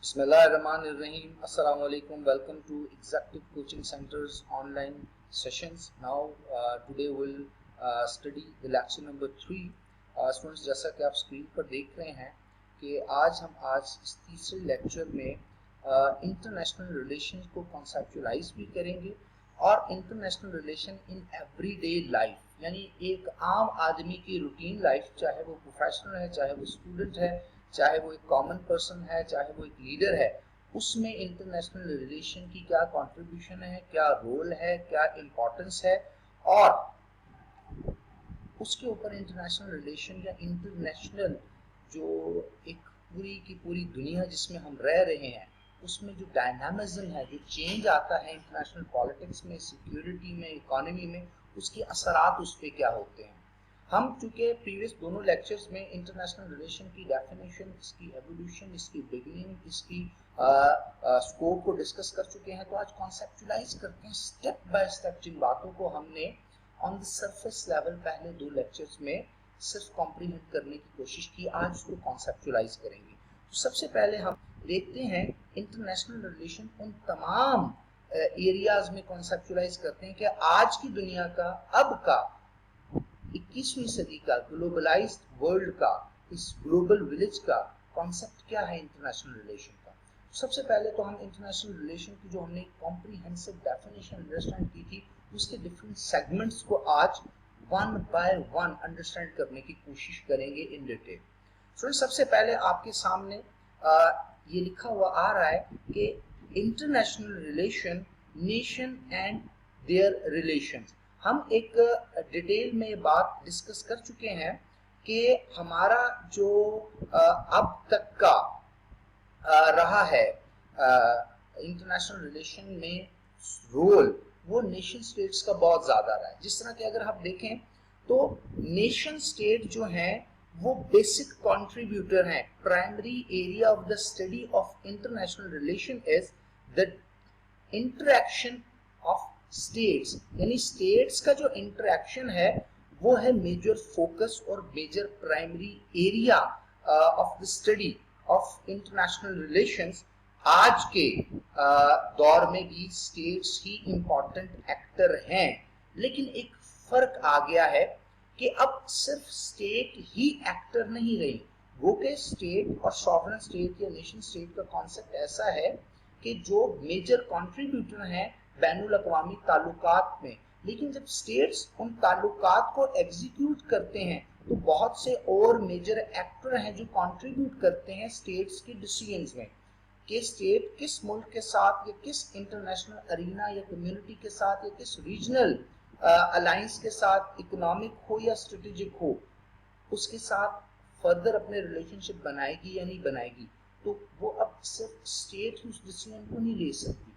Bismillahirrahmanirrahim. Assalamu alaikum. Welcome to Executive Coaching Center's online sessions. Now, today we'll study the lecture number 3. Students, जैसा कि आप screen पर देख रहे हैं कि आज इस तीसरे लेक्चर में इंटरनेशनल रिलेशन को कॉन्सेप्चुलाइज भी करेंगे और international relation in everyday life, यानी एक आम आदमी की रूटीन लाइफ, चाहे वो प्रोफेशनल है, चाहे वो स्टूडेंट है, चाहे वो एक कॉमन पर्सन है, चाहे वो एक लीडर है, उसमें इंटरनेशनल रिलेशन की क्या कंट्रीब्यूशन है, क्या रोल है, क्या इम्पोर्टेंस है, और उसके ऊपर इंटरनेशनल रिलेशन या इंटरनेशनल जो एक पूरी की पूरी दुनिया जिसमें हम रह रहे हैं उसमें जो डायनामिज्म है, जो चेंज आता है इंटरनेशनल पॉलिटिक्स में, सिक्योरिटी में, इकोनॉमी में, उसके असरात उस पर क्या होते हैं। हम चूंकि प्रीवियस दोनों लेक्चर्स में इंटरनेशनल रिलेशन की डेफिनेशन, इसकी एवोल्यूशन, इसकी बिगिनिंग, इसकी स्कोप को डिस्कस कर चुके हैं, तो आज कॉन्सेप्चुलाइज करते हैं स्टेप बाय स्टेप जिन बातों को हमने ऑन द सरफेस लेवल पहले दो लेक्चर्स में सिर्फ कॉम्प्रीहेंड करने की कोशिश की, आज उसको कॉन्सेप्चुलाइज करेंगे। तो सबसे पहले हम देखते हैं इंटरनेशनल रिलेशन उन तमाम एरियाज में कॉन्सेप्चुलाइज करते हैं कि आज की दुनिया का, अब का 21वीं सदी का ग्लोबलाइज्ड वर्ल्ड का, इस ग्लोबल विलेज का कॉन्सेप्ट क्या है इंटरनेशनल रिलेशन का। सबसे पहले तो हम इंटरनेशनल रिलेशन की जो हमने कॉम्प्रिहेंसिव डेफिनेशन अंडरस्टैंड की थी, उसके डिफरेंट सेगमेंट्स को आज वन बाय वन अंडरस्टैंड करने की कोशिश करेंगे इन डिटेल। सो सबसे पहले आपके सामने ये लिखा हुआ आ रहा है कि international relation, nation and their relations. हम एक डिटेल में बात डिस्कस कर चुके हैं कि हमारा जो अब तक का रहा है इंटरनेशनल रिलेशन में रोल, वो नेशन स्टेट्स का बहुत ज्यादा रहा है। जिस तरह के अगर हम देखें तो नेशन स्टेट जो हैं वो बेसिक कंट्रीब्यूटर हैं। Primary area of the study of international relation is the interaction of states, यानी स्टेट्स का जो इंटरेक्शन है वो है मेजर फोकस और major primary area of the study of international relations. आज के दौर में भी स्टेट्स ही इंपॉर्टेंट एक्टर हैं, लेकिन एक फर्क आ गया है कि अब सिर्फ स्टेट ही एक्टर नहीं रही। वो के स्टेट और सॉवरेन स्टेट या नेशन स्टेट का कॉन्सेप्ट ऐसा है कि जो मेजर कंट्रीब्यूटर हैं बैनुल अक़वामी ताल्लुकात में, लेकिन जब स्टेट्स उन ताल्लुकात को एग्जीक्यूट करते हैं तो बहुत से और मेजर एक्टर हैं जो कंट्रीब्यूट करते हैं स्टेट्स के डिसीजंस में, कि स्टेट किस मुल्क के साथ या किस इंटरनेशनल अरीना या कम्युनिटी के साथ या किस रीजनल अलायंस के साथ, इकोनॉमिक हो या स्ट्रेटेजिक हो, उसके साथ फर्दर अपने रिलेशनशिप बनाएगी या नहीं बनाएगी। तो वो अब सिर्फ स्टेट ही उस डिसीजन को नहीं ले सकती।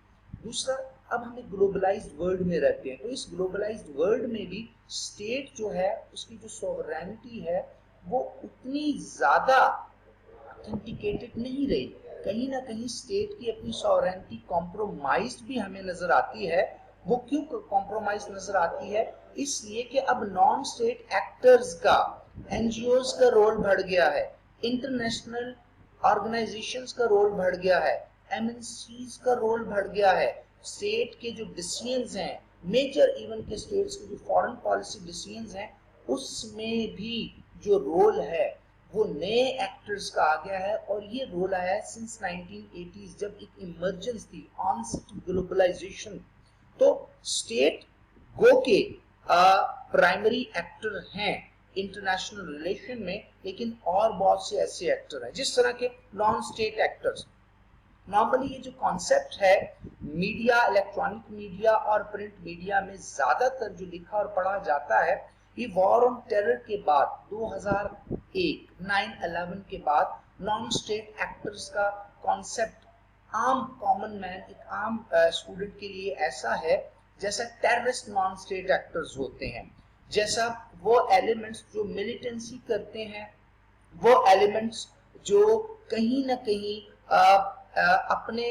दूसरा, अब हम एक ग्लोबलाइज्ड वर्ल्ड में रहते हैं, तो इस ग्लोबलाइज्ड वर्ल्ड में भी स्टेट जो है उसकी जो सॉवरेनिटी है वो उतनी ज्यादा ऑथेंटिकेटेड नहीं रही। कहीं ना कहीं स्टेट की अपनी सॉवरेनिटी कॉम्प्रोमाइज्ड भी हमें नजर आती है। वो क्यों कॉम्प्रोमाइज नजर आती है? इसलिए कि अब नॉन स्टेट एक्टर्स का, एनजीओज का रोल बढ़ गया है, इंटरनेशनल ऑर्गेनाइजेशंस का रोल बढ़ गया है, एमएनसीज का रोल बढ़ गया है। स्टेट के जो डिसीजंस हैं, मेजर इवन के स्टेट्स के जो फॉरेन पॉलिसी डिसीजंस हैं, उसमें भी जो रोल है वो नए एक्टर्स का आ गया है। और ये रोल आया है सिंस 1980s, जब एक इमर्जेंस थी, ऑनसेट ग्लोबलाइजेशन। तो स्टेट गो के प्राइमरी एक्टर हैं इंटरनेशनल रिलेशन में, लेकिन और बहुत से ऐसे एक्टर हैं जिस तरह के नॉन स्टेट एक्टर्स। नॉर्मली ये जो कॉन्सेप्ट है मीडिया, इलेक्ट्रॉनिक मीडिया और प्रिंट मीडिया में ज्यादातर जो लिखा और पढ़ा जाता है, ये वॉर ऑन टेरर के बाद 2001 9/11 के बाद नॉन स्टेट एक्टर्स का कॉन्सेप्ट आम कॉमन मैन, एक आम स्टूडेंट के लिए ऐसा है जैसा टेररिस्ट नॉन स्टेट एक्टर्स होते हैं, जैसा वो एलिमेंट्स जो मिलिटेंसी करते हैं, वो एलिमेंट्स जो कहीं ना कहीं अपने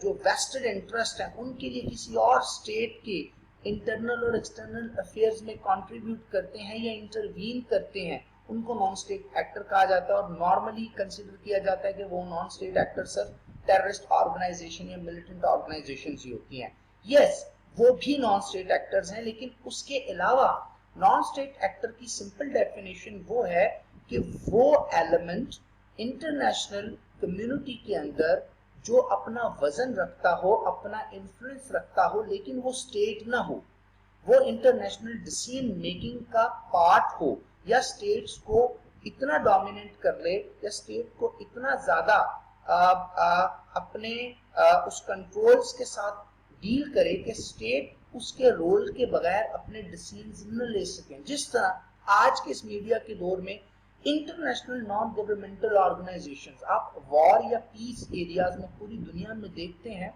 जो वेस्टेड इंटरेस्ट है उनके लिए किसी और स्टेट के इंटरनल और एक्सटर्नल अफेयर्स में कंट्रीब्यूट करते हैं या इंटरवीन करते हैं, उनको नॉन स्टेट एक्टर कहा जाता है और नॉर्मली कंसिडर किया जाता है कि वो नॉन स्टेट एक्टर सिर्फ टेररिस्ट ऑर्गेनाइजेशन या मिलिटेंट ऑर्गेनाइजेशन ही होती हैं। यस, वो भी नॉन स्टेट एक्टर्स हैं, लेकिन उसके अलावा नॉन स्टेट एक्टर की सिंपल डेफिनेशन वो है कि वो एलिमेंट इंटरनेशनल कम्युनिटी के अंदर जो अपना वजन रखता हो, अपना इन्फ्लुएंस रखता हो, लेकिन वो स्टेट ना हो, वो इंटरनेशनल डिसीजन मेकिंग का पार्ट हो, या स्टेट्स को इतना डोमिनेट कर ले, या स्टेट को इतना ज्यादा अपने उस कंट्रोल्स के साथ डील करे कि स्टेट उसके रोल के बगैर अपने डिसीजन न ले सकें। जिस तरह आज के इस मीडिया के दौर में इंटरनेशनल नॉन गवर्नमेंटल ऑर्गेनाइजेशंस आप वॉर या पीस एरियाज में पूरी दुनिया में देखते हैं,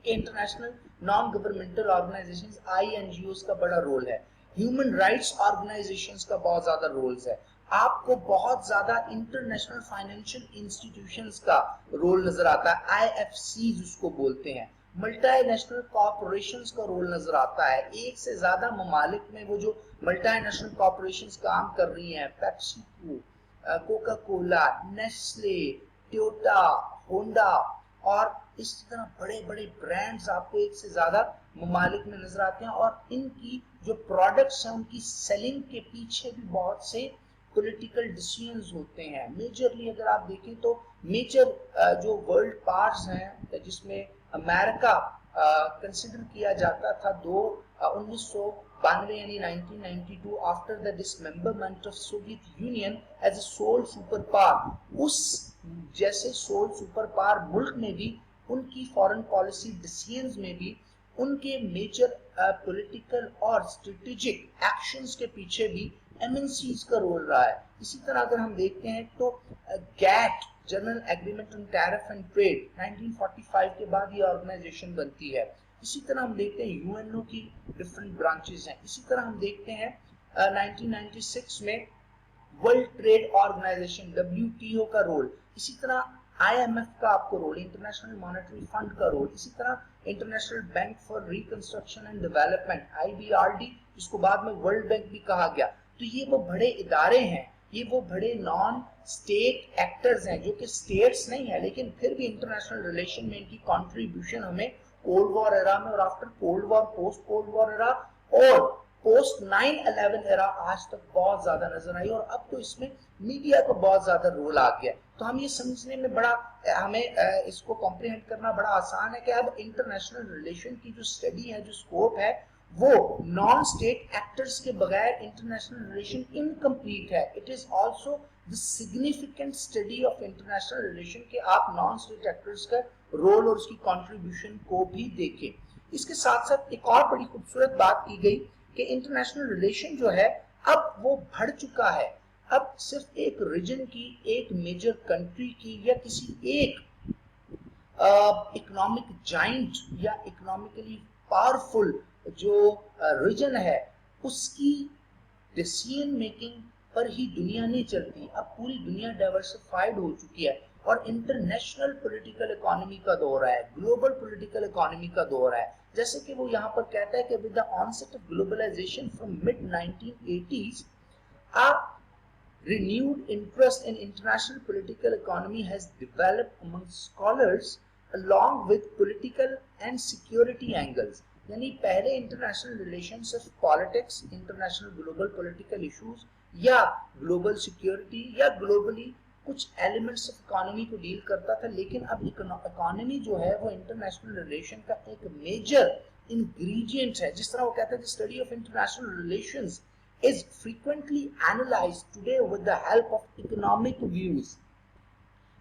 international non governmental organisations INGOs का बड़ा रोल है, ह्यूमन राइट्स ऑर्गेनाइजेशंस का बहुत ज्यादा रोल्स है, आपको बहुत ज्यादा इंटरनेशनल फाइनेंशियल इंस्टीट्यूशंस का रोल नजर आता है, IFC जिसको बोलते हैं, मल्टीनेशनल कॉर्पोरेशंस का रोल नजर आता है। एक से ज्यादा ममालिक में वो जो मल्टीनेशनल कॉर्पोरेशंस काम कर रही हैं, PepsiCo, Coca Cola, Nestle, Toyota, Honda और इस तरह बड़े बड़े ब्रांड्स आपको एक से ज्यादा ममालिक में नजर आते हैं, और इनकी जो प्रोडक्ट्स हैं उनकी सेलिंग के पीछे भी बहुत से पॉलिटिकल डिसीजंस होते हैं। मेजरली अगर आप देखें तो मेजर जो वर्ल्ड पावर्स हैं जिसमें अमेरिका कंसिडर किया जाता था 1992 यानी 1992 after the dismemberment of Soviet Union as a sole super power, उस जैसे सोल सुपर पावर मुल्क में भी उनकी फॉरेन पॉलिसी डिसीजंस में भी उनके मेजर पॉलिटिकल और स्ट्रेटेजिक एक्शंस के पीछे भी MNCs का रोल रहा है। इसी तरह अगर हम देखते हैं तो GATT general agreement on tariff and trade 1945 के बाद ये ऑर्गेनाइजेशन बनती है। इसी तरह हम देखते हैं UNO की डिफरेंट ब्रांचेस हैं। इसी तरह हम देखते हैं 1996 में वर्ल्ड ट्रेड ऑर्गेनाइजेशन WTO का रोल, इसी तरह IMF का आपको रोल, इंटरनेशनल मॉनेटरी फंड का रोल, इसी तरह international bank for reconstruction and development IBRD जिसको बाद में वर्ल्ड बैंक भी कहा गया। तो ये वो बड़े इदारे हैं, ये वो बड़े नॉन स्टेट एक्टर्स हैं जो कि स्टेट्स नहीं है, लेकिन फिर भी इंटरनेशनल रिलेशन में इनकी कंट्रीब्यूशन हमें कोल्ड वॉर एरा में और after cold war, post cold war era और पोस्ट 9/11 एरा आज तक बहुत ज्यादा नजर आई, और अब तो इसमें मीडिया का बहुत ज्यादा रोल आ गया। तो हम ये समझने में बड़ा, हमें इसको कॉम्प्रिहेंड करना बड़ा आसान है कि अब इंटरनेशनल रिलेशन की जो स्टडी है, जो स्कोप है, वो नॉन स्टेट एक्टर्स के बगैर इंटरनेशनल रिलेशन इनकम्प्लीट है। It is also the significant study of international relation के आप नॉन स्टेट एक्टर्स का रोल और उसकी कंट्रीब्यूशन को भी देखें। इसके साथ साथ एक और बड़ी खूबसूरत बात की गई कि इंटरनेशनल रिलेशन जो है अब वो बढ़ चुका है, अब सिर्फ एक रीजन की, एक मेजर कंट्री की या किसी एक इकोनॉमिक जाइंट या इकोनॉमिकली पावरफुल जो रीजन है उसकी डिसीजन मेकिंग पर ही दुनिया नहीं चलती। अब पूरी दुनिया डाइवर्सिफाइड हो चुकी है और इंटरनेशनल पॉलिटिकल इकोनॉमी का दौर है, ग्लोबल पॉलिटिकल इकोनॉमी का दौर है। जैसे कि वो यहाँ पर कहता है कि with the onset of globalisation from mid 1980s a renewed interest in international political economy has developed among scholars along with political and security angles। यानी पहले इंटरनेशनल रिलेशन सिर्फ politics, international global political issues या global security या globally कुछ elements of economy को deal करता था, लेकिन अब इकोनॉमी जो है वो इंटरनेशनल रिलेशन का एक मेजर इंग्रेडिएंट है। जिस तरह वो कहता है study of international relations is frequently analyzed today with the help of economic views।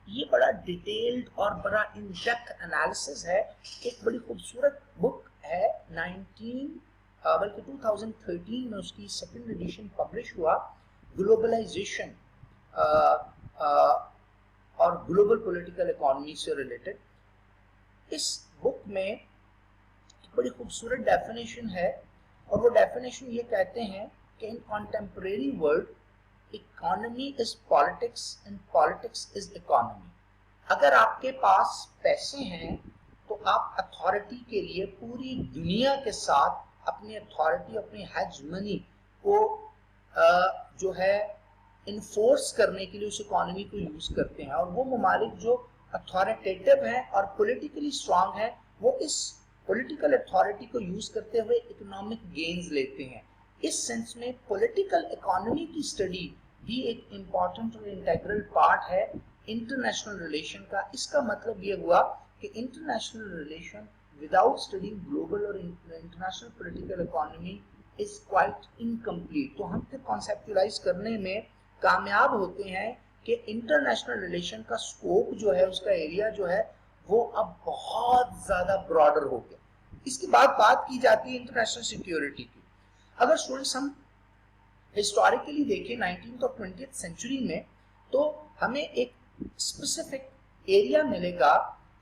ये बड़ा डिटेल्ड और बड़ा इन डेप्थ एनालिसिस है। एक बड़ी खूबसूरत बुक है 2013 में उसकी सेकंड एडिशन पब्लिश हुआ, ग्लोबलाइजेशन और ग्लोबल पॉलिटिकल इकोनॉमी से रिलेटेड। इस बुक में एक बड़ी खूबसूरत डेफिनेशन है और वो डेफिनेशन ये कहते हैं कि in contemporary world economy is politics and politics is economy। अगर आपके पास पैसे हैं तो आप अथॉरिटी के लिए पूरी दुनिया के साथ अपनी अथॉरिटी, अपनी हेजमनी को जो है इन्फोर्स करने के लिए उस इकोनॉमी को यूज करते हैं, और वो ममालिक जो अथॉरिटेटिव हैं और पॉलिटिकली स्ट्रांग हैं वो इस पॉलिटिकल अथॉरिटी को यूज करते हुए इकोनॉमिक गेन्स लेते हैं। इस सेंस में पॉलिटिकल इकोनॉमी की स्टडी भी एक इम्पॉर्टेंट और इंटेग्रल पार्ट है इंटरनेशनल रिलेशन का। इसका मतलब ये हुआ कि international relation without studying global और international political economy is quite incomplete. तो हम फिर कॉन्सेप्चुलाइज करने में कामयाब होते हैं कि इंटरनेशनल रिलेशन का स्कोप जो है, उसका एरिया जो है वो अब बहुत ज्यादा ब्रॉडर हो गया। इसके बाद बात की जाती है इंटरनेशनल सिक्योरिटी की। अगर स्टूडेंट्स हम हिस्टोरिकली देखें 19th और 20th सेंचुरी में, तो हमें एक स्पेसिफिक एरिया मिलेगा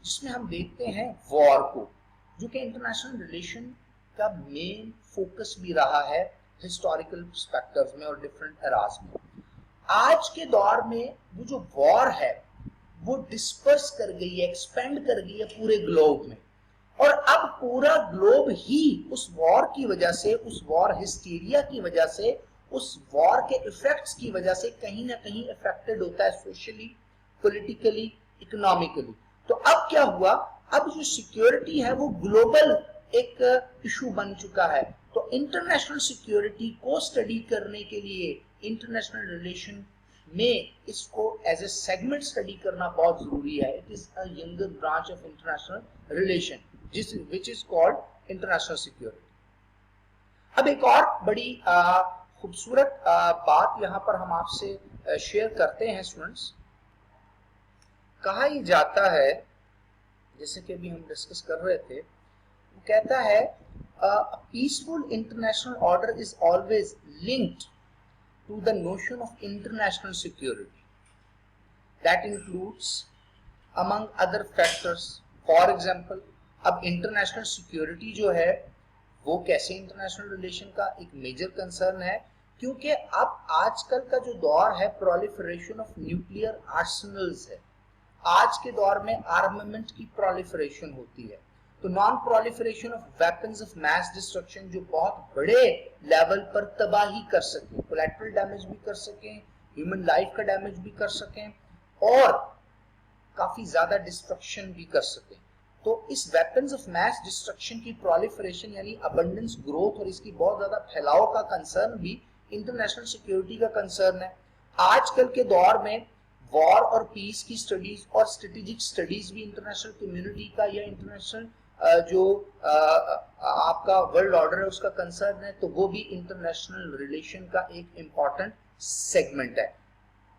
जिसमें हम देखते हैं वॉर को, जो कि इंटरनेशनल रिलेशन का मेन फोकस भी रहा है हिस्टोरिकल पर्सपेक्टिव्स में और डिफरेंट एराज में। आज के दौर में वो जो वॉर है वो डिस्पर्स कर गई है, एक्सपेंड कर गई है पूरे ग्लोब में, और अब पूरा ग्लोब ही उस वॉर की वजह से, उस वॉर हिस्टीरिया की वजह से, उस वॉर के इफेक्ट्स की वजह से कहीं ना कहीं अफेक्टेड होता है सोशली, पॉलिटिकली, इकोनॉमिकली। तो अब क्या हुआ, अब जो सिक्योरिटी है वो ग्लोबल एक इशू बन चुका है। तो इंटरनेशनल सिक्योरिटी को स्टडी करने के लिए इंटरनेशनल रिलेशन में इसको एज ए सेगमेंट स्टडी करना बहुत जरूरी है। It is a younger branch of international relation which is called international security. अब एक और बड़ी खूबसूरत बात यहाँ पर हम आपसे शेयर करते हैं स्टूडेंट्स। कहा यह जाता है, जैसे कि अभी हम डिस्कस कर रहे थे, वो कहता है peaceful international order is always linked to the notion of international security. That includes among other factors, for example, अब international security जो है वो कैसे इंटरनेशनल रिलेशन का एक मेजर कंसर्न है, क्योंकि अब आजकल का जो दौर है प्रोलिफरेशन ऑफ न्यूक्लियर आर्सेनल्स है। आज के दौर में आर्मामेंट की प्रोलिफरेशन होती है, तो non proliferation of weapons of mass destruction जो बहुत बड़े लेवल पर तबाही कर सकें, कोलैटरल डैमेज भी कर सकें, ह्यूमन लाइफ का डैमेज भी कर सकें और काफी ज्यादा डिस्ट्रक्शन भी कर सकें। तो इस वेपन्स ऑफ मैस डिस्ट्रक्शन की प्रोलिफरेशन यानी अबंडेंस ग्रोथ और इसकी बहुत ज्यादा फैलाव का कंसर्न भी इंटरनेशनल सिक्योरिटी का कंसर्न है। आजकल के दौर में वॉर और पीस की स्टडीज और स्ट्रेटेजिक स्टडीज भी इंटरनेशनल कम्युनिटी का या इंटरनेशनल जो आपका वर्ल्ड ऑर्डर है उसका कंसर्न है, तो वो भी इंटरनेशनल रिलेशन का एक इम्पॉर्टेंट सेगमेंट है।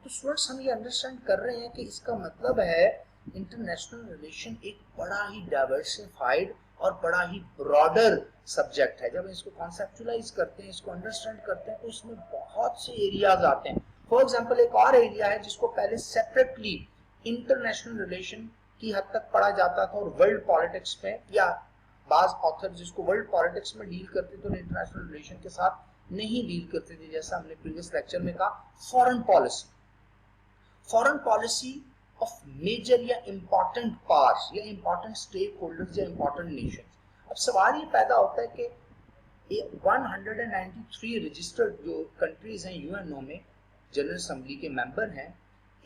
तो स्टूडेंट्स हम ये अंडरस्टैंड कर रहे हैं कि इसका मतलब है इंटरनेशनल रिलेशन एक बड़ा ही डाइवर्सिफाइड और बड़ा ही ब्रॉडर सब्जेक्ट है। जब इसको कॉन्सेप्चुलाइज करते हैं, इसको अंडरस्टैंड करते हैं, तो इसमें बहुत से एरियाज आते हैं। फॉर एग्जाम्पल एक और एरिया है जिसको पहले सेपरेटली इंटरनेशनल रिलेशन की हद तक पढ़ा जाता था और वर्ल्ड पॉलिटिक्स में, या बाज ऑथर जिसको वर्ल्ड पॉलिटिक्स में डील करते थे और इंटरनेशनल रिलेशन के साथ नहीं डील करते थे, जैसा हमने प्रीवियस लेक्चर में कहा, foreign policy. Foreign policy of major या इंपॉर्टेंट पार्ट्स या इंपॉर्टेंट स्टेक होल्डर्स या इंपॉर्टेंट नेशंस। अब सवाल ये पैदा होता है कि 193 रजिस्टर्ड जो कंट्रीज हैं यूएनओ में, जनरल असेंबली के मेंबर हैं,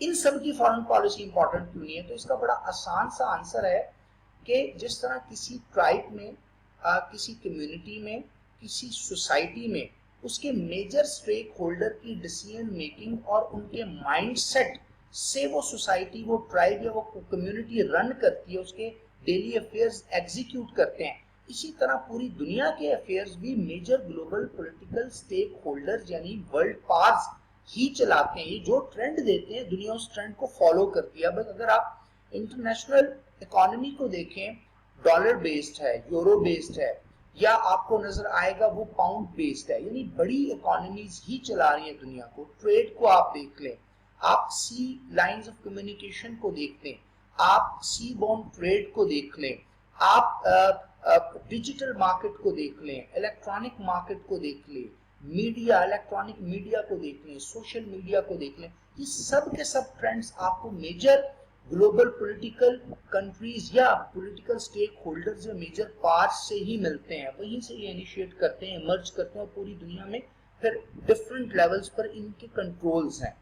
इन सब की फॉरेन पॉलिसी इंपॉर्टेंट क्यों नहीं है? तो इसका बड़ा आसान सा आंसर है कि जिस तरह किसी ट्राइब में, किसी कम्युनिटी में, किसी सोसाइटी में उसके मेजर स्टेक होल्डर की डिसीजन मेकिंग और उनके माइंडसेट से वो सोसाइटी, वो ट्राइब या वो कम्युनिटी रन करती है, उसके डेली अफेयर्स एग्जीक्यूट करते हैं, इसी तरह पूरी दुनिया के अफेयर्स भी major global political stake holders यानी वर्ल्ड पावर्स ही चलाते हैं। ये जो ट्रेंड देते हैं दुनिया उस ट्रेंड को फॉलो करती है। बस अगर आप इंटरनेशनल इकोनॉमी को देखें, डॉलर बेस्ड है, यूरो बेस्ड है, या आपको नजर आएगा वो पाउंड बेस्ड है, यानी बड़ी इकोनॉमीज ही चला रही है दुनिया को। ट्रेड को आप देख लें, आप सी लाइंस ऑफ कम्युनिकेशन को देख लें, आप सी बोर्न ट्रेड को देख लें, आप डिजिटल मार्केट को देख लें, इलेक्ट्रॉनिक मार्केट को देख लें, मीडिया, इलेक्ट्रॉनिक मीडिया को देख लें, सोशल मीडिया को देख लें, ये सब के सब ट्रेंड्स आपको मेजर ग्लोबल पॉलिटिकल कंट्रीज या पॉलिटिकल स्टेक होल्डर्स या मेजर पार्ट्स से ही मिलते हैं, वहीं से ये इनिशिएट करते हैं, मर्ज करते हैं और पूरी दुनिया में फिर डिफरेंट लेवल्स पर इनके कंट्रोल्स हैं।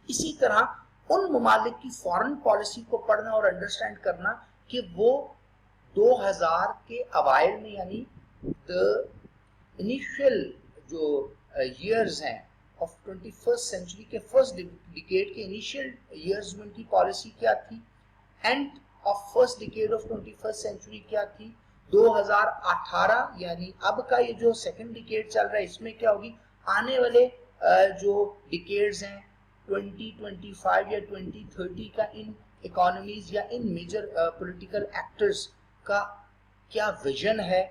इसी तरह उन ममालिक की फॉरेन पॉलिसी को पढ़ना और अंडरस्टैंड करना कि वो 2000 के अवाइल में, यानी द इनिशियल जो years हैं of 21st century के फर्स्ट डिकेड के इनिशियल years में उनकी पॉलिसी क्या थी, end of first decade of 21st century क्या थी, 2018 यानी अब का ये जो सेकंड डिकेड चल रहा है इसमें क्या होगी, आने वाले जो डिकेड्स हैं 2025 या 2030 का इन इकोनॉमीज या इन मेजर पॉलिटिकल एक्टर्स का क्या विजन है,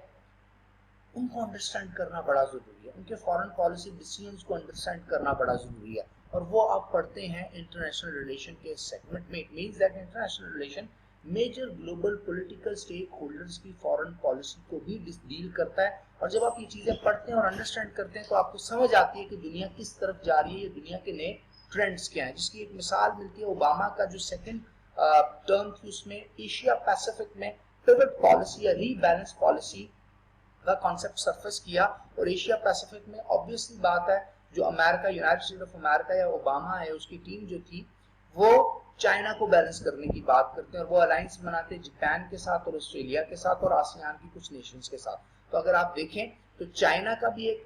उनको अंडरस्टैंड करना बड़ा जरूरी है, उनके फॉरेन पॉलिसी डिसीजंस को अंडरस्टैंड करना बड़ा जरूरी है। और वो आप पढ़ते हैं इंटरनेशनल रिलेशन के सेगमेंट में। It means that international relation major global political stake holders की फॉरेन पॉलिसी को भी डील करता है। और जब आप ये चीजें पढ़ते हैं और अंडरस्टैंड करते हैं तो आपको समझ आती है कि दुनिया किस तरफ जा रही है, दुनिया के नए ट्रेंड्स क्या हैं। जिसकी एक मिसाल मिलती है ओबामा का जो सेकंड टर्म थी, उसमें एशिया पैसिफिक में पिवट पॉलिसी या रीबैलेंस पॉलिसी का कॉन्सेप्ट सरफेस किया। और एशिया पैसिफिक में ऑब्वियसली बात है, जो America, United state of America या ओबामा है, उसकी टीम जो थी वो चाइना को बैलेंस करने की बात करते हैं और वो अलायंस बनाते हैं जापान के साथ और ऑस्ट्रेलिया के साथ और आसियान की कुछ नेशंस के साथ। तो अगर आप देखें तो चाइना का भी एक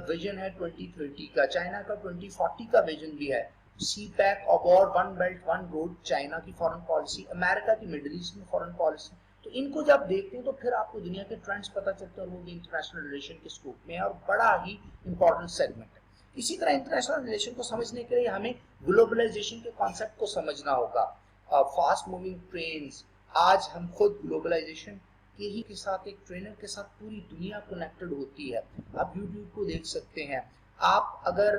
विजन है 2030 का, चाइना का 2040 का विजन भी है, सी पैक और one belt one road China की फॉरेन पॉलिसी, अमेरिका की मिडिल ईस्ट में फॉरेन पॉलिसी। तो इनको जब देखते हैं तो फिर आपको दुनिया के ट्रेंड्स पता चलते हैं और वो भी इंटरनेशनल रिलेशन के स्कोप में है और बड़ा ही इंपॉर्टेंट सेगमेंट है। इसी तरह इंटरनेशनल रिलेशन को समझने के लिए हमें ग्लोबलाइजेशन के कॉन्सेप्ट को समझना होगा। फास्ट मूविंग ट्रेन्स, आज हम खुद ग्लोबलाइजेशन के ही के साथ एक ट्रेनर के साथ पूरी दुनिया कनेक्टेड होती है। आप यूट्यूब को देख सकते हैं, आप अगर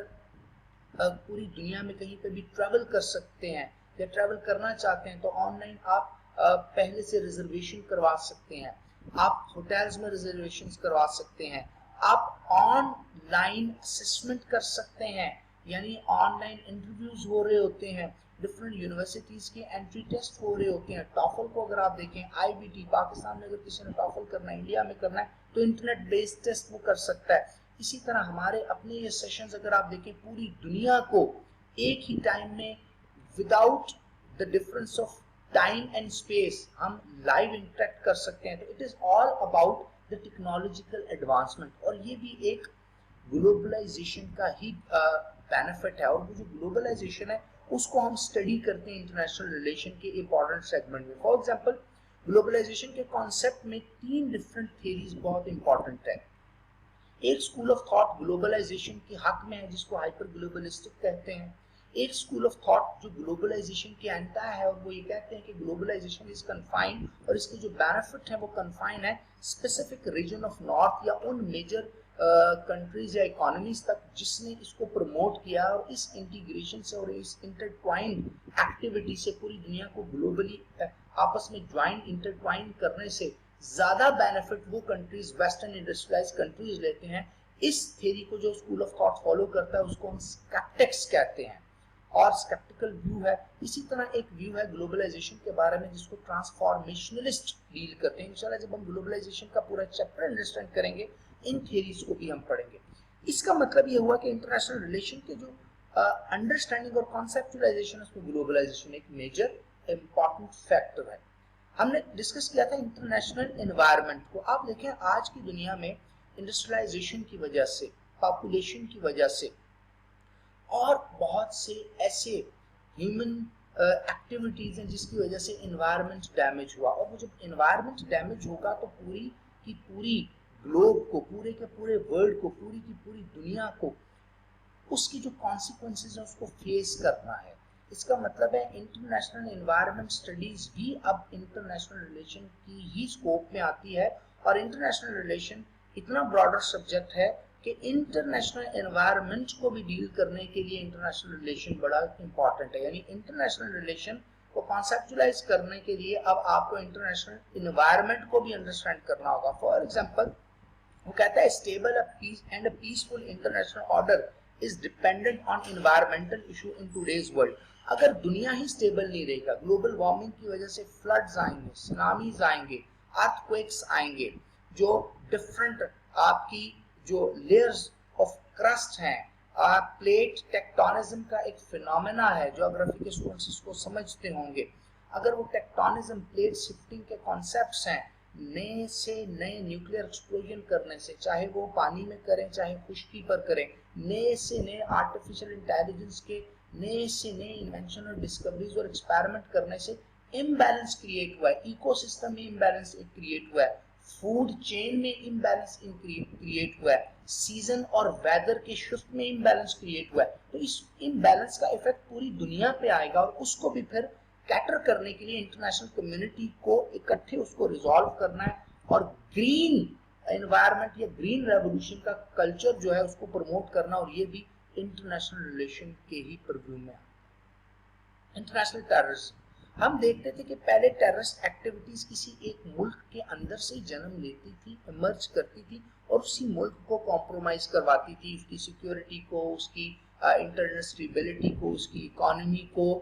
पूरी दुनिया में कहीं पे भी ट्रैवल कर सकते हैं या ट्रैवल करना चाहते हैं तो ऑनलाइन आप पहले से रिजर्वेशन करवा सकते हैं, आप होटल्स में रिजर्वेशन करवा सकते हैं, आप ऑनलाइन असेसमेंट कर सकते हैं, यानी ऑनलाइन इंटरव्यूज हो रहे होते हैं, डिफरेंट यूनिवर्सिटीज के एंट्री टेस्ट हो रहे होते हैं। टॉफल को अगर आप देखें, आईबीटी पाकिस्तान में अगर किसी ने टॉफल करना है, इंडिया में करना है तो इंटरनेट बेस्ड टेस्ट वो कर सकता है। इसी तरह हमारे अपने ये सेशंस अगर आप देखें, पूरी दुनिया को एक ही टाइम में without the difference of time and space हम लाइव इंटरेक्ट कर सकते हैं। तो it is all about the technological advancement और ये भी एक ग्लोबलाइजेशन का ही बेनिफिट है। और वो जो ग्लोबलाइजेशन है उसको हम स्टडी करते हैं इंटरनेशनल रिलेशन के इंपॉर्टेंट सेगमेंट में। फॉर एग्जांपल, ग्लोबलाइजेशन के कॉन्सेप्ट में 3 डिफरेंट थ्योरीज बहुत इंपॉर्टेंट है। एक स्कूल ऑफ थॉट ग्लोबलाइजेशन के हक में है जिसको हाइपर ग्लोबलिस्टिक कहते हैं। एक स्कूल ऑफ थॉट जो ग्लोबलाइजेशन के एंटा है और वो ये कहते हैं कि ग्लोबलाइजेशन इज कन्फाइंड और इसके जो बेनिफिट है वो कन्फाइन है स्पेसिफिक रीजन ऑफ नॉर्थ या उन मेजर कंट्रीज या इकोनॉमीज तक जिसने इसको प्रमोट किया। और इस इंटीग्रेशन से और इस इंटरट्वाइंड एक्टिविटी से पूरी दुनिया को ग्लोबली आपस में ज्वाइन इंटरट्वाइन करने से ज्यादा बेनिफिट वो कंट्रीज, वेस्टर्न इंडस्ट्रियलाइज्ड कंट्रीज लेते हैं। इस थ्योरी को जो स्कूल ऑफ थॉट फॉलो करता है उसको हम स्केप्टिक्स कहते हैं और स्केप्टिकल व्यू है। इसी तरह एक व्यू है ग्लोबलाइजेशन के बारे में जिसको ट्रांसफॉर्मेशनलिस्ट डील करते हैं। इंशाल्लाह जब हम ग्लोबलाइजेशन का पूरा चैप्टर अंडरस्टैंड करेंगे इन थ्योरीज को भी हम पढ़ेंगे। इसका मतलब ये हुआ कि इंटरनेशनल रिलेशन के जो अंडरस्टैंडिंग और कॉन्सेप्चुअलाइजेशन उसमें ग्लोबलाइजेशन एक मेजर इंपॉर्टेंट फैक्टर है। हमने डिस्कस किया था इंटरनेशनल एनवायरनमेंट को। आप देखें आज की दुनिया में इंडस्ट्रियलाइजेशन की वजह से, पॉपुलेशन की वजह से और बहुत से ऐसे ह्यूमन एक्टिविटीज हैं जिसकी वजह से एनवायरनमेंट डैमेज हुआ। और वो जब एनवायरनमेंट डैमेज होगा तो पूरी की पूरी ग्लोब को, पूरे के पूरे वर्ल्ड को, पूरी की पूरी दुनिया को उसकी जो कॉन्सिक्वेंसेस है उसको फेस करना है। इसका मतलब है इंटरनेशनल एनवायरनमेंट स्टडीज भी अब इंटरनेशनल रिलेशन की ही स्कोप में आती है। और इंटरनेशनल रिलेशन इतना ब्रॉडर सब्जेक्ट है कि इंटरनेशनल एनवायरनमेंट को भी डील करने के लिए इंटरनेशनल रिलेशन बड़ा इंपॉर्टेंट है। यानी इंटरनेशनल रिलेशन को कॉन्सेप्चुअलाइज करने के लिए अब आपको इंटरनेशनल एनवायरनमेंट को भी अंडरस्टैंड करना होगा। फॉर एग्जांपल, वो कहता है stable and a peaceful international order is dependent on environmental issue in today's world. अगर दुनिया ही स्टेबल नहीं रहेगा, ग्लोबल वार्मिंग की वजह से फ्लड्स आएंगे, सुनामीज आएंगे, अर्थक्वेक्स आएंगे, जो डिफरेंट आपकी जो लेयर्स ऑफ क्रस्ट हैं प्लेट टेक्टोनिज्म का एक फिनोमेना है, ज्योग्राफी के स्टूडेंट्स इसको समझते होंगे। अगर वो टेक्टोनिज्म, प्लेट शिफ्टिंग के कॉन्सेप्ट्स हैं, नए से नए न्यूक्लियर एक्सप्लोजन करने से, चाहे वो पानी में करें चाहे खुश्की पर करें, नए से नए आर्टिफिशियल इंटेलिजेंस के नए से नए इन्वेंशन और डिस्कवरीज और एक्सपेरिमेंट करने से इम्बैलेंस क्रिएट हुआ है, इकोसिस्टम में इम्बैलेंस क्रिएट हुआ है, फूड चेन में इम्बैलेंस क्रिएट हुआ है, सीजन और वेदर के शिफ्ट में इम्बैलेंस क्रिएट हुआ है। तो इस इम्बैलेंस का इफेक्ट पूरी दुनिया पे आएगा और उसको भी फिर कैटर करने के लिए इंटरनेशनल कम्युनिटी को इकट्ठे उसको रिजॉल्व करना है और ग्रीन एनवायरनमेंट या ग्रीन रेवोल्यूशन का कल्चर जो है उसको प्रमोट करना, और ये भी इंटरनेशनल रिलेशन के ही प्रव्यू में। इंटरनेशनल टेररिज्म, हम देखते थे कि पहले टेररिस्ट एक्टिविटीज किसी एक मुल्क के अंदर से ही जन्म लेती थी, इमर्ज करती थी और उसी मुल्क को कॉम्प्रोमाइज करवाती थी, उसकी सिक्योरिटी को, उसकी इंटरनल स्टेबिलिटी को, उसकी इकोनॉमी को,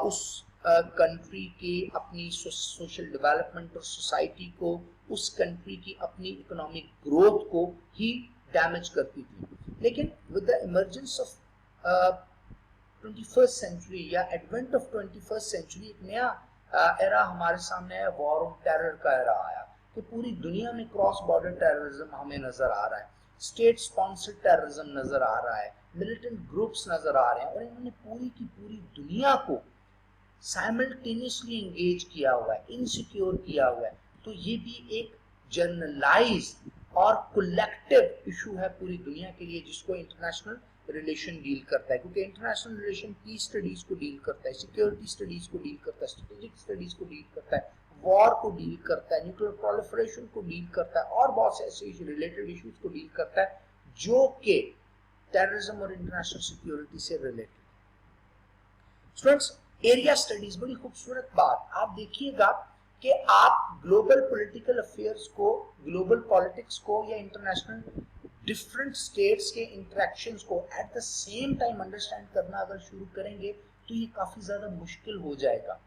उस कंट्री के अपनी सोशल डेवलपमेंट और सोसाइटी को, उस कंट्री की अपनी इकोनॉमिक ग्रोथ को ही डैमेज करती थी। लेकिन with the emergence of 21st century या एडवेंट ऑफ 21st सेंचुरी, एक नया एरा हमारे सामने है, वॉर ऑन टेरर का एरा आया कि पूरी दुनिया में क्रॉस बॉर्डर टेररिज्म हमें नजर आ रहा है, स्टेट स्पॉन्सर्ड टेररिज्म नजर आ रहा है, मिलिटेंट ग्रुप्स नजर आ रहे हैं, और इन्होंने पूरी की पूरी दुनिया को साइमल्टेनियसली एंगेज किया हुआ है, इनसिक्योर किया हुआ है। तो ये भी एक जनरलाइज्ड और कलेक्टिव इशू है पूरी दुनिया के लिए, जिसको इंटरनेशनल रिलेशन डील करता है, क्योंकि इंटरनेशनल रिलेशन पीस स्टडीज को डील करता है, सिक्योरिटी स्टडीज को डील करता है, स्ट्रेटेजिक स्टडीज को डील करता है, वॉर को डील करता है, न्यूक्लियर प्रोलिफरेशन को डील करता है, और बहुत से ऐसे रिलेटेड इश्यूज को डील करता है जो कि टेररिज्म और इंटरनेशनल सिक्योरिटी से रिलेटेड। स्टूडेंट्स, एरिया स्टडीज, बड़ी खूबसूरत बात, आप देखिएगा कि आप ग्लोबल पॉलिटिकल अफेयर्स को, ग्लोबल पॉलिटिक्स को या इंटरनेशनल डिफरेंट स्टेट्स के इंटरेक्शंस को at the same time understand करना अगर शुरू करेंगे तो ये काफी ज्यादा मुश्किल हो जाएगा।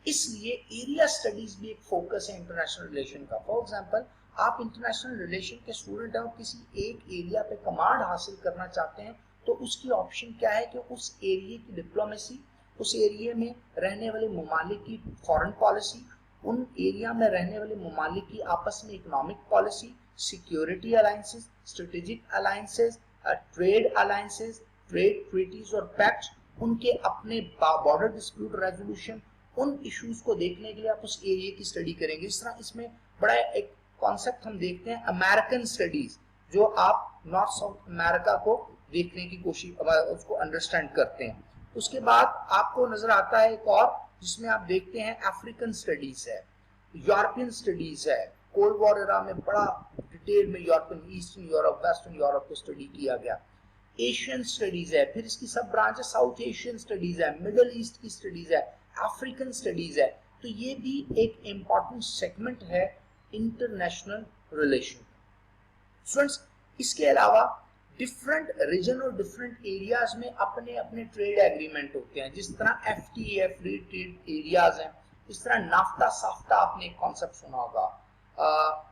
इसलिए एरिया स्टडीज भी एक फोकस है इंटरनेशनल रिलेशन का। फॉर एग्जांपल, आप इंटरनेशनल रिलेशन के स्टूडेंट हैं और किसी एक एरिया पे कमांड हासिल करना चाहते हैं, तो उसकी ऑप्शन क्या है कि उस एरिया की डिप्लोमेसी, उस एरिया में रहने वाले ममालिक की फॉरेन पॉलिसी, उन एरिया में रहने वाले ममालिक की आपस में economic policy, security alliances, strategic alliances, trade alliances, trade treaties और पैक्ट्स, उनके अपने बॉर्डर डिस्प्यूट रेजोल्यूशन, उन इश्यूज को देखने के लिए आप उस एरिया की स्टडी करेंगे। इस तरह इसमें बड़ा एक कॉन्सेप्ट हम देखते हैं अमेरिकन स्टडीज, जो आप नॉर्थ साउथ अमेरिका को देखने की कोशिश, उसको अंडरस्टैंड करते हैं। उसके बाद आपको नजर आता है एक और, जिसमें आप देखते हैं अफ्रीकन स्टडीज है, यूरोपियन स्टडीज है, कोल्ड वॉर एरा में बड़ा डिटेल में European, eastern Europe, western Europe को स्टडी किया गया। एशियन स्टडीज है, फिर इसकी सब ब्रांच है, साउथ एशियन स्टडीज है, मिडल ईस्ट की स्टडीज है, अफ्रीकन स्टडीज है। तो ये भी एक इंपॉर्टेंट सेगमेंट है इंटरनेशनल रिलेशन। स्टूडेंट्स, इसके अलावा डिफरेंट रीजन और डिफरेंट एरियाज में अपने अपने ट्रेड एग्रीमेंट होते हैं, जिस तरह एफटीए, फ्री ट्रेड एरियाज हैं, इस तरह नाफ्ता साफ्ता आपने एक कॉन्सेप्ट सुना होगा,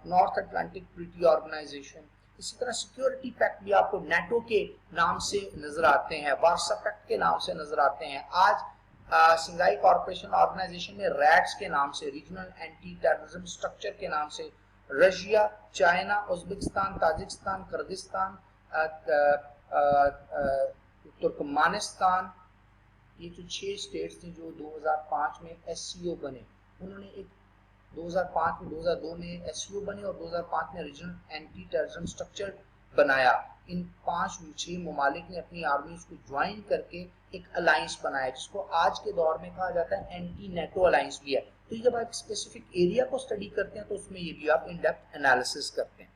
नॉर्थ अटलांटिक ट्रीटी ऑर्गेनाइजेशन। इसी तरह सिक्योरिटी पैक्ट भी आपको नेटो के नाम से नजर आते हैं, वार्सा पैक्ट के नाम से नजर आते हैं, आज सिंगाई कॉर्पोरेशन ऑर्गेनाइजेशन में रैट्स के नाम से, रीजनल एंटी टेररिज्म स्ट्रक्चर के नाम से, Russia, China, Uzbekistan, Tajikistan, Kyrgyzstan, Turkmenistan, ये जो 6 स्टेट्स थे जो 2005 में एससीओ बने, उन्होंने एक 2005 में 2002 में एससीओ बने और 2005 में रीजनल एंटी टेररिज्म स्ट्रक्चर बनाया। इन 5-6 ममालिक ने अपनी आर्मीज को ज्वाइन करके एक अलायंस बनाया, जिसको आज के दौर में कहा जाता है एंटी नेटो अलायंस भी है। तो जब आप स्पेसिफिक एरिया को स्टडी करते हैं तो उसमें ये भी आप इन डेप्थ एनालिसिस करते हैं।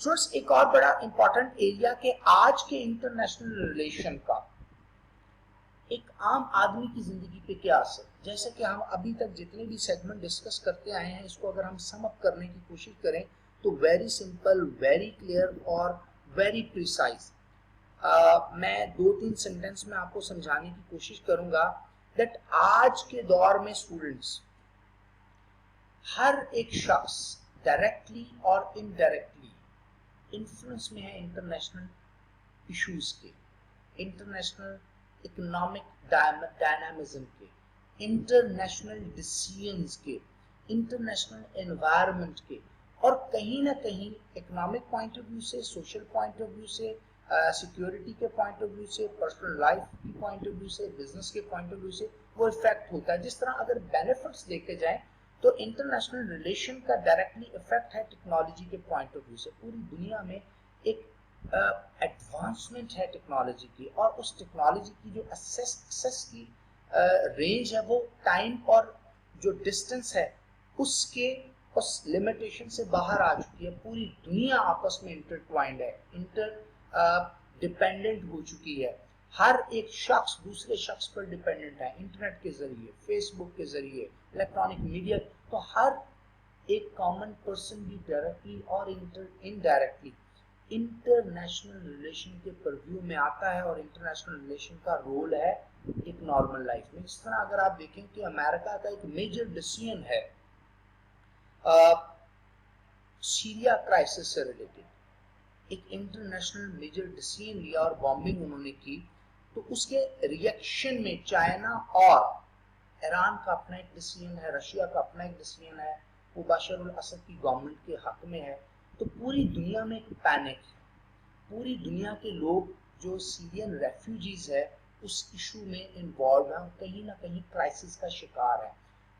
स्टूडेंट्स, एक और बड़ा इंपॉर्टेंट एरिया के आज के इंटरनेशनल रिलेशन का एक आम आदमी की जिंदगी पे क्या असर, जैसे कि हम अभी तक जितने भी सेगमेंट डिस्कस करते आए हैं, इसको अगर हम सम अप करने की कोशिश करें तो वेरी सिंपल, वेरी क्लियर और वेरी प्रिसाइज। मैं 2-3 सेंटेंस में आपको समझाने की कोशिश करूंगा दैट आज के दौर में स्टूडेंट्स, हर एक शख्स डायरेक्टली और इनडायरेक्टली इन्फ्लुएंस में है इंटरनेशनल इश्यूज के, इंटरनेशनल इकोनॉमिक डायनामिज्म के, इंटरनेशनल डिसीजंस के, इंटरनेशनल एनवायरनमेंट के, और कहीं ना कहीं इकोनॉमिक पॉइंट ऑफ व्यू से, सोशल पॉइंट ऑफ व्यू से, सिक्योरिटी के पॉइंट ऑफ व्यू से, पर्सनल लाइफ की पॉइंट ऑफ व्यू से, बिजनेस के पॉइंट ऑफ व्यू से वो इफेक्ट होता है। जिस तरह अगर बेनिफिट्स देखे जाएं तो इंटरनेशनल रिलेशन का डायरेक्टली इफेक्ट है टेक्नोलॉजी के पॉइंट ऑफ व्यू से। पूरी दुनिया में एक एडवांसमेंट है टेक्नोलॉजी की, और उस टेक्नोलॉजी की जो एक्सेस की रेंज है वो टाइम और जो डिस्टेंस है उसके उस लिमिटेशन से बाहर आ चुकी है। पूरी दुनिया आपस में इंटरट्वाइंड है, डिपेंडेंट हो चुकी है। हर एक शख्स दूसरे शख्स पर डिपेंडेंट है, इंटरनेट के जरिए, फेसबुक के जरिए, इलेक्ट्रॉनिक मीडिया। तो हर एक कॉमन पर्सन भी डायरेक्टली और इनडायरेक्टली इंटरनेशनल रिलेशन के परव्यू में आता है, और इंटरनेशनल रिलेशन का रोल है एक नॉर्मल लाइफ में। इस तरह अगर आप देखें कि अमेरिका का एक मेजर डिसीजन है सीरिया क्राइसिस से रिलेटेड, एक इंटरनेशनल मेजर डिसीजन लिया और बॉम्बिंग उन्होंने की, तो उसके रिएक्शन में चाइना और ईरान का अपना एक डिसीजन है, रशिया का अपना एक डिसीजन है, वो बशर अल असद की गवर्नमेंट के हक में है। तो पूरी दुनिया में एक पैनिक है, पूरी दुनिया के लोग जो सीरियन रेफ्यूजीज है उस इशू में इन्वॉल्व है, कहीं ना कहीं क्राइसिस का शिकार है।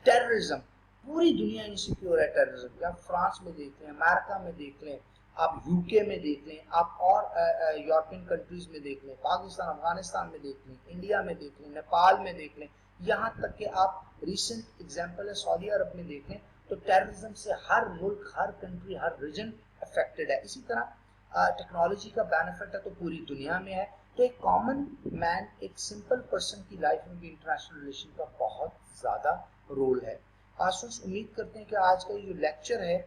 टेररिज्म, पूरी दुनिया इनसिक्योर है टेररिज्म की। आप फ्रांस में देख लें, अमेरिका में देख लें, आप यूके में देख लें, आप और यूरोपियन कंट्रीज में देख लें, पाकिस्तान अफगानिस्तान में देख लें, इंडिया में देख लें, नेपाल में देख लें, यहाँ तक कि आप रिसेंट एग्जांपल है सऊदी अरब में देख लें। तो टेररिज्म से हर मुल्क, हर कंट्री, हर रीजन अफेक्टेड है। इसी तरह टेक्नोलॉजी का बेनिफिट है तो पूरी दुनिया में है। तो एक कॉमन मैन, एक सिंपल पर्सन की लाइफ में भी इंटरनेशनल रिलेशन का बहुत ज़्यादा रोल है। आसुस उम्मीद करते हैं कि आज का ये जो लेक्चर है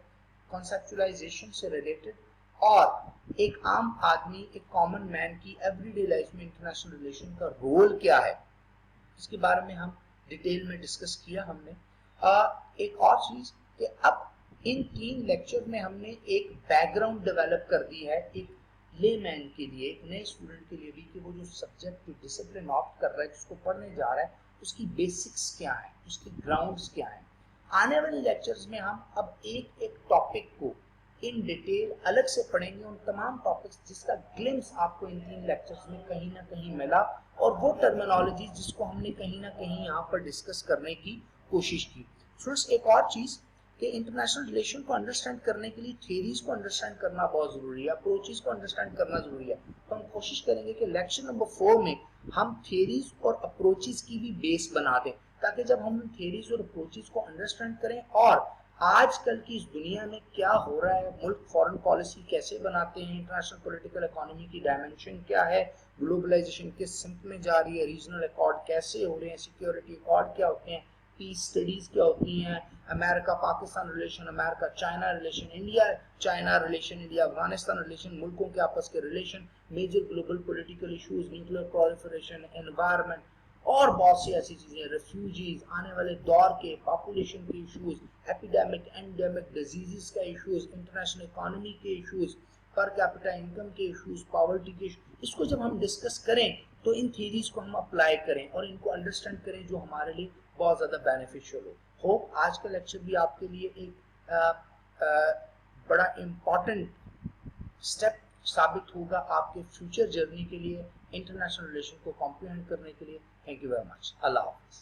कॉन्सेप्चुलाइजेशन से रिलेटेड, और एक आम आदमी, एक कॉमन मैन की एवरीडे लाइफ में इंटरनेशनल रिलेशन का रोल क्या है, इसके बारे में हम डिटेल में डिस्कस किया हमने। एक और चीज कि अब इन 3 लेक्चर में हमने एक बैकग्राउंड डेवलप कर दी है एक लेमैन के लिए, एक नए स्टूडेंट के लिए भी, कि वो जो सब्जेक्ट, जो डिसिप्लिन ऑप्ट कर रहा है, जिसको पढ़ने जा रहा है, उसकी बेसिक्स क्या है, उसके ग्राउंड्स क्या है। आने वाले लेक्चर्स में हम अब एक एक टॉपिक को इन डिटेल अलग से पढ़ेंगे, उन तमाम टॉपिक्स जिसका ग्लिम्स आपको इन 3 लेक्चर्स में कहीं ना कहीं मिला, और वो टर्मिनोलॉजी जिसको हमने कहीं ना कहीं यहाँ पर डिस्कस करने की कोशिश की। फ्रेंड्स, एक और चीज कि इंटरनेशनल रिलेशन को अंडरस्टैंड करने के लिए थ्योरीज को अंडरस्टैंड करना बहुत जरूरी है, अप्रोचेस को अंडरस्टैंड करना जरूरी है। तो हम कोशिश करेंगे कि लेक्चर नंबर 4 में हम थ्योरीज और अप्रोचेस की भी बेस बना दें, ताकि जब हम थ्योरीज और अप्रोचेस को अंडरस्टैंड करें और आजकल की इस दुनिया में क्या हो रहा है, मुल्क फॉरेन पॉलिसी कैसे बनाते हैं, इंटरनेशनल पॉलिटिकल इकोनॉमी की डायमेंशन क्या है, ग्लोबलाइजेशन किस सिमत में जा रही है, रीजनल अकॉर्ड कैसे हो रहे हैं, सिक्योरिटी अकॉर्ड क्या होते हैं, पीस स्टडीज क्या होती हैं, America Pakistan relation, America China relation, India China relation, India Afghanistan relation, मुल्कों के आपस के relation, major global political issues, nuclear proliferation, environment, और बहुत सी ऐसी चीजें, रेफ्यूजीज, आने वाले दौर के पॉपुलेशन के इश्यूज, एपिडेमिक एंडेमिक डिजीजेस का इश्यूज, इंटरनेशनल इकोनॉमी के इश्यूज, पर कैपिटा इनकम के इश्यूज, पॉवर्टी के इश्यूज, इसको जब हम डिस्कस करें तो इन थ्योरीज को हम अप्लाई करें और इनको अंडरस्टैंड करें, जो हमारे लिए बहुत ज्यादा बेनिफिशियल हो। होप आज का लेक्चर भी आपके लिए एक बड़ा इम्पोर्टेंट स्टेप साबित होगा आपके फ्यूचर जर्नी के लिए, इंटरनेशनल रिलेशन को कॉम्प्रिहेंड करने के लिए। Thank you very much. Allah Hafiz.